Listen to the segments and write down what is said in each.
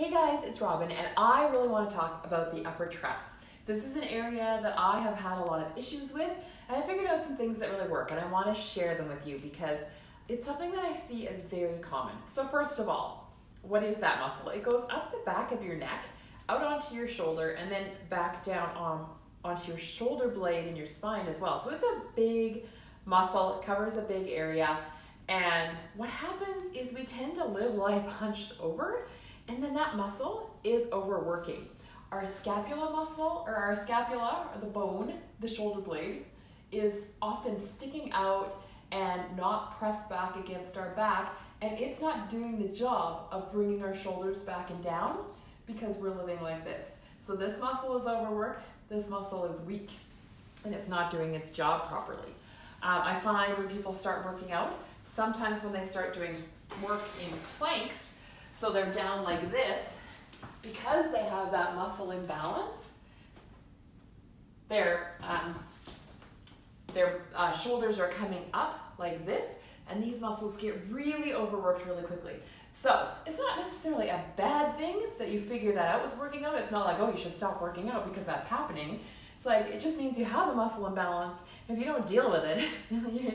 Hey guys, it's Robin, and I really want to talk about the upper traps. This is an area that I have had a lot of issues with, and I figured out some things that really work, and I want to share them with you because it's something that I see as very common. So first of all, what is that muscle? It goes up the back of your neck, out onto your shoulder, and then back down onto your shoulder blade and your spine as well. So it's a big muscle, it covers a big area, and what happens is we tend to live life hunched over, and then that muscle is overworking. Our scapula muscle, or our scapula, or the bone, the shoulder blade, is often sticking out and not pressed back against our back, and it's not doing the job of bringing our shoulders back and down because we're living like this. So this muscle is overworked, this muscle is weak, and it's not doing its job properly. I find when people start working out, sometimes when they start doing work in planks, so they're down like this, because they have that muscle imbalance, their shoulders are coming up like this, and these muscles get really overworked really quickly. So it's not necessarily a bad thing that you figure that out with working out. It's not like, oh, you should stop working out because that's happening. It's like, it just means you have a muscle imbalance. If you don't deal with it,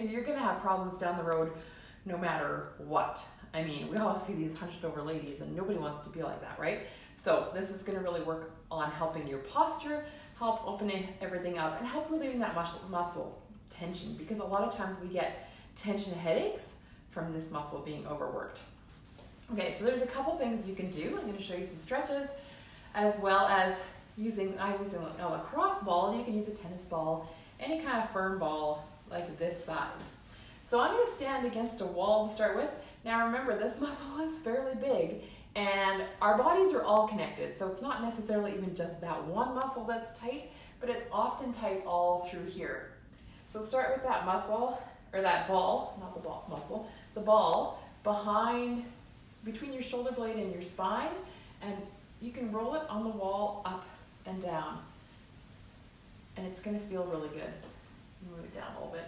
you're gonna have problems down the road no matter what. I mean, we all see these hunched over ladies and nobody wants to be like that, right? So this is gonna really work on helping your posture, help opening everything up, and help relieving that muscle tension, because a lot of times we get tension headaches from this muscle being overworked. Okay, so there's a couple things you can do. I'm gonna show you some stretches, as well as I'm using a lacrosse ball. You can use a tennis ball, any kind of firm ball like this size. So I'm gonna stand against a wall to start with. Now remember, this muscle is fairly big, and our bodies are all connected, so it's not necessarily even just that one muscle that's tight, but it's often tight all through here. So start with that muscle, or that ball, not the ball, muscle, the ball between your shoulder blade and your spine, and you can roll it on the wall up and down, and it's gonna feel really good. Move it down a little bit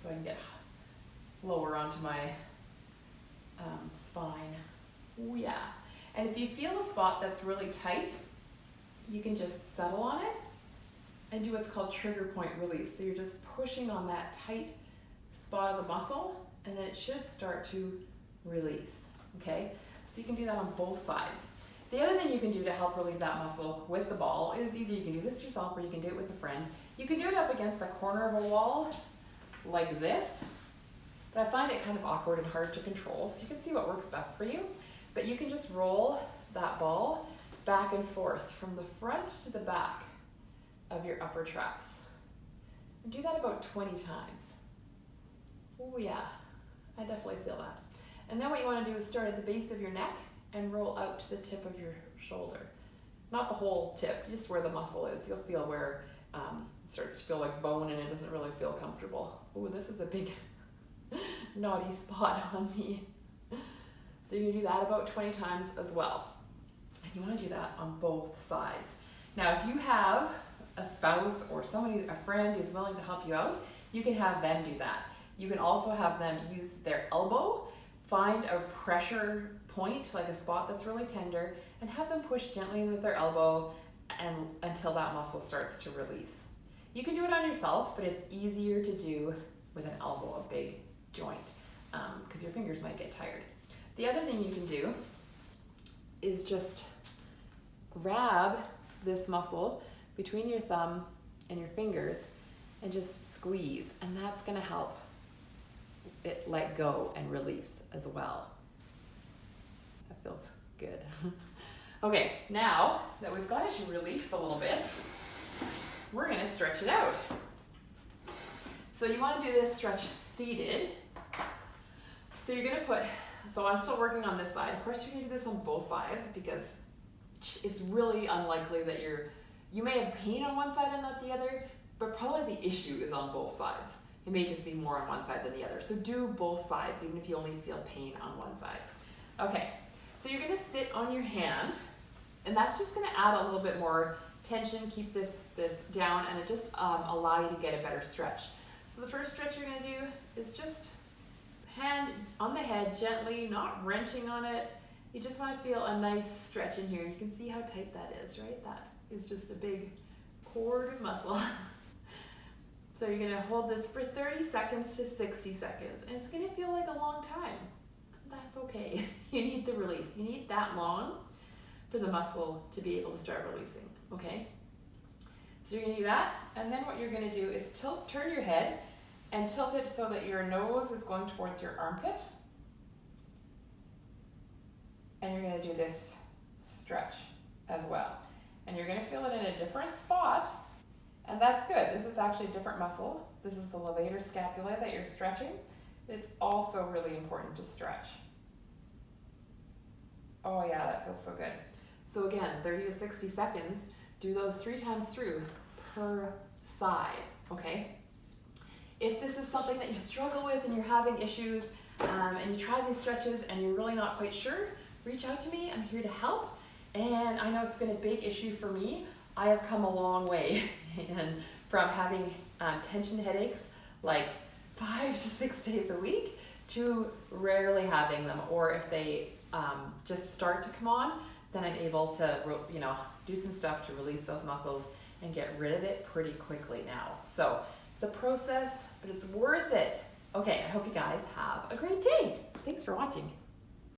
so I can get lower onto my spine. Ooh, yeah. And if you feel a spot that's really tight, you can just settle on it and do what's called trigger point release. So you're just pushing on that tight spot of the muscle, and then it should start to release, okay? So you can do that on both sides. The other thing you can do to help relieve that muscle with the ball is either you can do this yourself or you can do it with a friend. You can do it up against the corner of a wall like this, but I find it kind of awkward and hard to control, so you can see what works best for you. But you can just roll that ball back and forth from the front to the back of your upper traps. And do that about 20 times. Oh yeah, I definitely feel that. And then what you want to do is start at the base of your neck and roll out to the tip of your shoulder. Not the whole tip, just where the muscle is. You'll feel where it starts to feel like bone and it doesn't really feel comfortable. Oh, this is a big naughty spot on me. So you can do that about 20 times as well. And you want to do that on both sides. Now, if you have a spouse or somebody, a friend who's willing to help you out, you can have them do that. You can also have them use their elbow, find a pressure point, like a spot that's really tender, and have them push gently in with their elbow until that muscle starts to release. You can do it on yourself, but it's easier to do with an elbow, a big joint, because your fingers might get tired. The other thing you can do is just grab this muscle between your thumb and your fingers and just squeeze, and that's going to help it let go and release as well. That feels good. Okay, now that we've got it to release a little bit, we're going to stretch it out. So you want to do this stretch seated. So you're going to put, so I'm still working on this side. Of course, you're going to do this on both sides because it's really unlikely that you may have pain on one side and not the other, but probably the issue is on both sides. It may just be more on one side than the other. So do both sides, even if you only feel pain on one side. Okay, so you're going to sit on your hand, and that's just going to add a little bit more tension, keep this down, and it just allow you to get a better stretch. So the first stretch you're going to do is just hand on the head gently, not wrenching on it. You just want to feel a nice stretch in here. You can see how tight that is, right? That is just a big cord of muscle. So you're gonna hold this for 30 seconds to 60 seconds, and it's gonna feel like a long time. That's okay. You need the release. You need that long for the muscle to be able to start releasing, okay? So you're gonna do that, and then what you're gonna do is turn your head and tilt it so that your nose is going towards your armpit. And you're gonna do this stretch as well. And you're gonna feel it in a different spot, and that's good. This is actually a different muscle. This is the levator scapula that you're stretching. It's also really important to stretch. Oh yeah, that feels so good. So again, 30 to 60 seconds, do those 3 times through per side, okay? If this is something that you struggle with and you're having issues, and you try these stretches and you're really not quite sure, reach out to me. I'm here to help. And I know it's been a big issue for me. I have come a long way and from having tension headaches like 5 to 6 days a week to rarely having them, or if they just start to come on, then I'm able to do some stuff to release those muscles and get rid of it pretty quickly now. So it's a process, but it's worth it. Okay, I hope you guys have a great day. Thanks for watching.